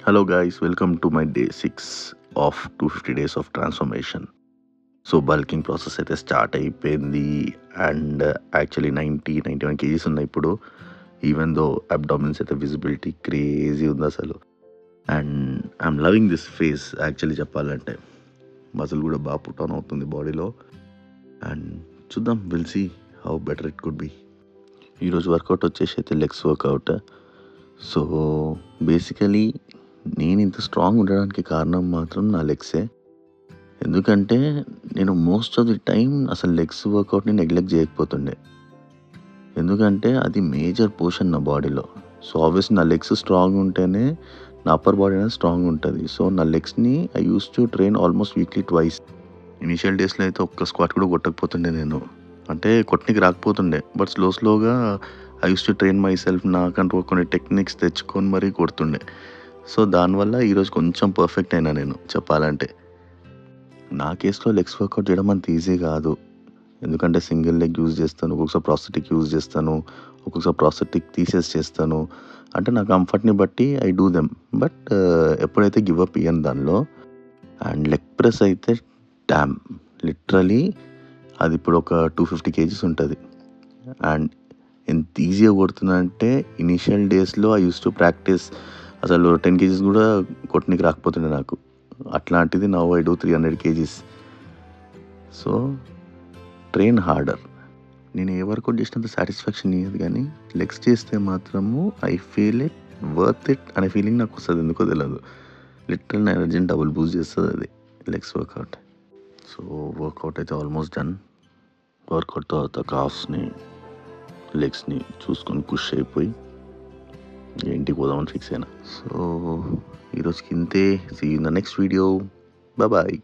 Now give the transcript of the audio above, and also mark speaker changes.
Speaker 1: Hello guys, welcome to my day 6 of 250 days of transformation. So bulking process అయితే start అయిపోయింది and actually 91 kgs ఉన్నాయి ఇప్పుడు. Even though అబ్డామిన్స్ అయితే visibility crazy ఉంది అసలు. And I'm loving this phase actually చెప్పాలంటే. Muscle కూడా బాగా పుట్ ఆన్ అవుతుంది బాడీలో. అండ్ చూద్దాం, will see how better it could be. ఈరోజు వర్కౌట్ వచ్చేసి అయితే లెగ్స్ వర్కౌట్. సో బేసికలీ నేను ఇంత స్ట్రాంగ్ ఉండడానికి కారణం మాత్రం నా లెగ్సే. ఎందుకంటే నేను మోస్ట్ ఆఫ్ ది టైం అసలు లెగ్స్ వర్కౌట్ని నెగ్లెక్ట్ చేయకపోతుండే. ఎందుకంటే అది మేజర్ పోర్షన్ నా బాడీలో. సో ఆబ్వియస్లీ నా లెగ్స్ స్ట్రాంగ్ ఉంటేనే నా అప్పర్ బాడీ అనేది స్ట్రాంగ్ ఉంటుంది. సో నా లెగ్స్ని I use to train almost weekly twice. Initial డేస్లో అయితే ఒక్క స్క్వాట్ కూడా కొట్టకపోతుండే నేను. అంటే కొట్టనికి రాకపోతుండే, బట్ స్లోగా I use to train myself. నాకంటూ కొన్ని టెక్నిక్స్ తెచ్చుకొని మరీ కొడుతుండే. సో దానివల్ల ఈరోజు కొంచెం పర్ఫెక్ట్ అయినా నేను చెప్పాలంటే. నా కేసులో లెగ్స్ వర్కౌట్ చేయడం అంత ఈజీ కాదు. ఎందుకంటే సింగిల్ లెగ్ యూజ్ చేస్తాను, ఒక్కొక్కసారి ప్రాస్థెటిక్ యూజ్ చేస్తాను, ఒక్కొక్కసారి ప్రాస్థెటిక్ తీసేసి చేస్తాను. అంటే నా కంఫర్ట్ని బట్టి ఐ డూ దెమ్. బట్ ఎప్పుడైతే గివ్ అప్ ఇయ్యను దానిలో. అండ్ లెగ్ ప్రెస్ అయితే డ్యామ్ లిటరలీ అది ఇప్పుడు ఒక 250 కేజీస్ ఉంటుంది. అండ్ ఎంత ఈజీగా కొడుతున్నా అంటే ఇనీషియల్ డేస్లో ఐ యూస్ టు ప్రాక్టీస్. అసలు 10 కేజీస్ కూడా కొట్టనికి రాకపోతుండే నాకు. అట్లాంటిది now I do 300 kgs. So train harder. నేను ఏ వర్కౌట్ చేసినంత సాటిస్ఫాక్షన్ ఇయ్యదు, కానీ లెగ్స్ చేస్తే మాత్రము I feel it worth it అనే ఫీలింగ్ నాకు వస్తుంది. ఎందుకో తెలియదు. లిటరల్ నా ఎనర్జీని డబుల్ బూస్ట్ చేస్తుంది అది లెగ్స్ వర్కౌట్. సో వర్కౌట్ అయితే ఆల్మోస్ట్ డన్. వర్కౌట్ తర్వాత కాఫ్స్ని లెగ్స్ని చూసుకొని పుష్ అయిపోయి ఇంటికి పోదామని ఫిక్స్ అయినా. సో ఈరోజుకి ఇంతే. See you in the next video. Bye.